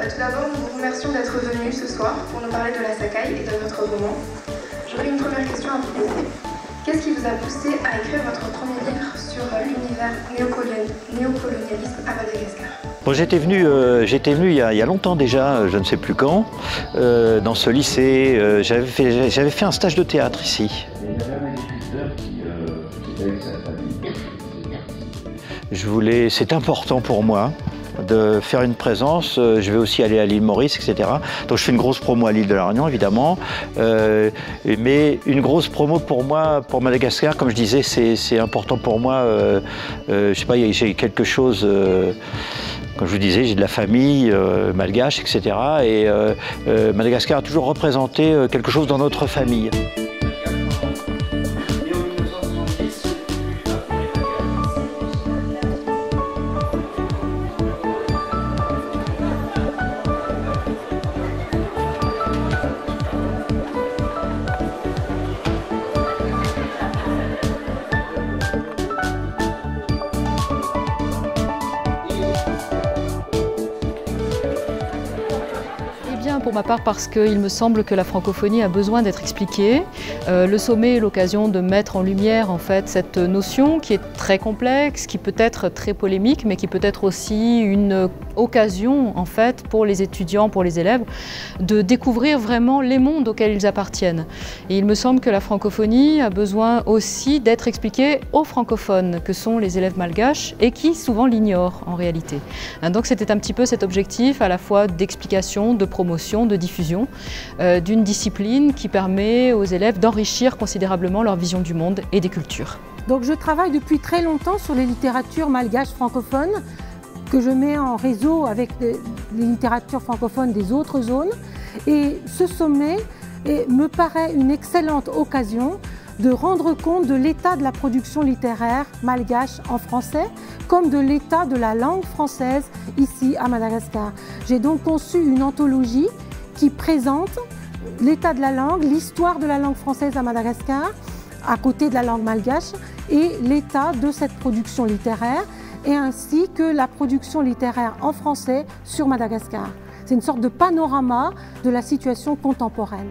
Tout d'abord, nous vous remercions d'être venus ce soir pour nous parler de la Sakai et de votre roman. J'aurais une première question à vous poser. Qu'est-ce qui vous a poussé à écrire votre premier livre sur l'univers néocolonialisme à Madagascar? Bon, j'étais venu il y a longtemps déjà, je ne sais plus quand, dans ce lycée. J'avais fait un stage de théâtre ici. C'est important pour moi de faire une présence. Je vais aussi aller à l'île Maurice, etc. Donc je fais une grosse promo à l'île de la Réunion, évidemment. Mais une grosse promo pour moi, pour Madagascar, comme je disais, c'est important pour moi. Je sais pas, j'ai quelque chose... Comme je vous disais, j'ai de la famille malgache, etc. Et Madagascar a toujours représenté quelque chose dans notre famille. Pour ma part, parce qu'il me semble que la francophonie a besoin d'être expliquée. Le sommet est l'occasion de mettre en lumière en fait cette notion qui est très complexe, qui peut être très polémique, mais qui peut être aussi une occasion en fait pour les étudiants, pour les élèves, de découvrir vraiment les mondes auxquels ils appartiennent. Et il me semble que la francophonie a besoin aussi d'être expliquée aux francophones, que sont les élèves malgaches, et qui souvent l'ignorent en réalité. Donc c'était un petit peu cet objectif à la fois d'explication, de promotion, de diffusion d'une discipline qui permet aux élèves d'enrichir considérablement leur vision du monde et des cultures. Donc je travaille depuis très longtemps sur les littératures malgaches francophones que je mets en réseau avec les littératures francophones des autres zones. Et ce sommet me paraît une excellente occasion de rendre compte de l'état de la production littéraire malgache en français, comme de l'état de la langue française ici à Madagascar. J'ai donc conçu une anthologie qui présente l'état de la langue, l'histoire de la langue française à Madagascar, à côté de la langue malgache, et l'état de cette production littéraire, et ainsi que la production littéraire en français sur Madagascar. C'est une sorte de panorama de la situation contemporaine.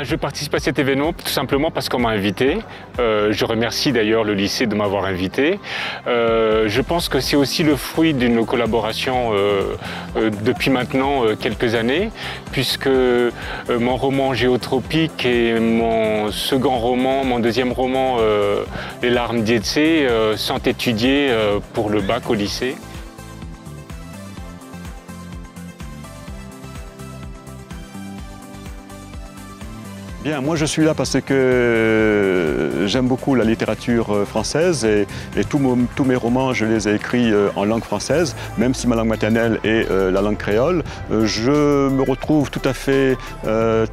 Je participe à cet événement tout simplement parce qu'on m'a invité. Je remercie d'ailleurs le lycée de m'avoir invité. Je pense que c'est aussi le fruit d'une collaboration depuis maintenant quelques années, puisque mon roman Géotropique et mon second roman, mon deuxième roman Les larmes d'Ietse sont étudiés pour le bac au lycée. Bien, moi je suis là parce que j'aime beaucoup la littérature française et tous mes romans je les ai écrits en langue française, même si ma langue maternelle est la langue créole. Je me retrouve tout à fait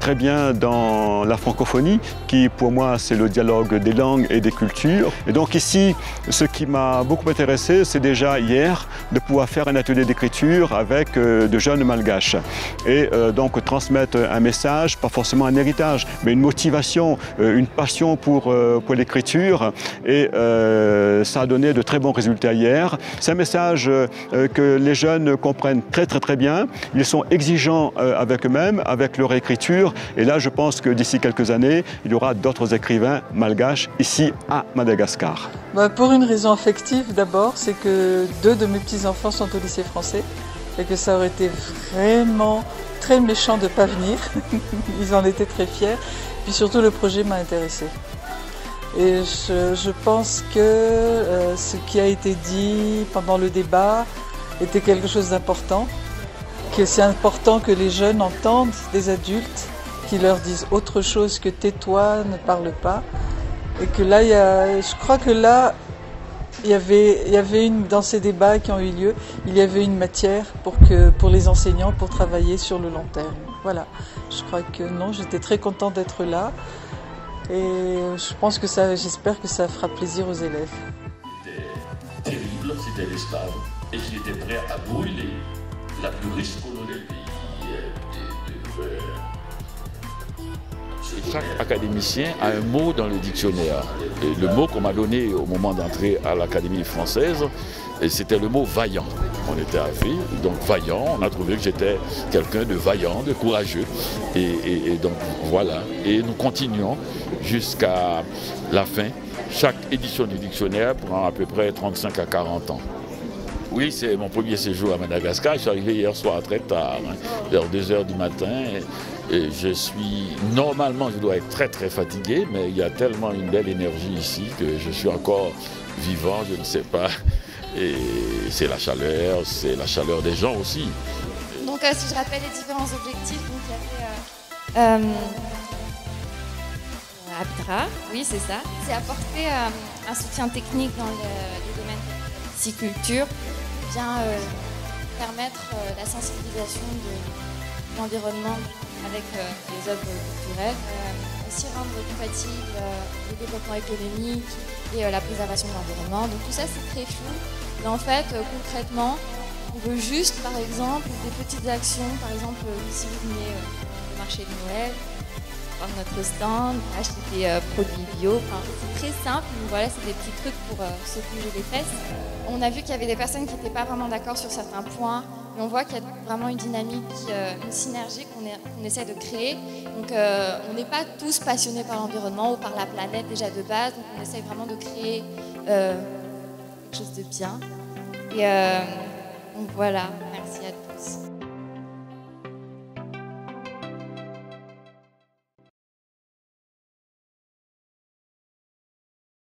très bien dans la francophonie qui pour moi c'est le dialogue des langues et des cultures. Et donc ici, ce qui m'a beaucoup intéressé, c'est déjà hier de pouvoir faire un atelier d'écriture avec de jeunes malgaches et donc transmettre un message, pas forcément un héritage, mais une motivation, une passion pour l'écriture et ça a donné de très bons résultats hier. C'est un message que les jeunes comprennent très bien. Ils sont exigeants avec eux-mêmes, avec leur écriture et là je pense que d'ici quelques années, il y aura d'autres écrivains malgaches ici à Madagascar. Pour une raison affective d'abord, c'est que 2 de mes petits-enfants sont au lycée français et que ça aurait été vraiment très méchant de ne pas venir. Ils en étaient très fiers. Puis surtout, le projet m'a intéressée. Et je pense que ce qui a été dit pendant le débat était quelque chose d'important. Que c'est important que les jeunes entendent des adultes qui leur disent autre chose que tais-toi, ne parle pas. Et que là, je crois que là, il y avait dans ces débats qui ont eu lieu, il y avait une matière pour les enseignants pour travailler sur le long terme. Voilà, je crois que non, j'étais très contente d'être là et je pense que j'espère que ça fera plaisir aux élèves. C'était terrible, c'était l'esclave et qu'il était prêt à brûler la plus riche colonie du pays. Chaque académicien a un mot dans le dictionnaire. Et le mot qu'on m'a donné au moment d'entrer à l'Académie française, c'était le mot vaillant. On était arrivé, donc vaillant, on a trouvé que j'étais quelqu'un de vaillant, de courageux. Et donc voilà, et nous continuons jusqu'à la fin. Chaque édition du dictionnaire prend à peu près 35 à 40 ans. Oui, c'est mon premier séjour à Madagascar. Je suis arrivé hier soir très tard, vers 2 h du matin. Et je suis, normalement, je dois être très très fatigué, mais il y a tellement une belle énergie ici que je suis encore vivant, je ne sais pas. Et c'est la chaleur des gens aussi. Donc si je rappelle les différents objectifs, donc il y avait Abdra, oui c'est ça. C'est apporter un soutien technique dans les domaines de pisciculture, bien permettre la sensibilisation de l'environnement avec les œuvres culturelles, aussi rendre compatible le développement économique et la préservation de l'environnement. Donc tout ça c'est très flou, mais en fait concrètement on veut juste par exemple des petites actions, par exemple si vous venez au marché de Noël, prendre notre stand, acheter des produits bio, enfin, c'est très simple, mais voilà c'est des petits trucs pour se bouger les fesses. On a vu qu'il y avait des personnes qui n'étaient pas vraiment d'accord sur certains points, mais on voit qu'il y a vraiment une dynamique, une synergie qu'on essaie de créer. Donc on n'est pas tous passionnés par l'environnement ou par la planète déjà de base, donc on essaie vraiment de créer quelque chose de bien. Et donc voilà, merci à tous.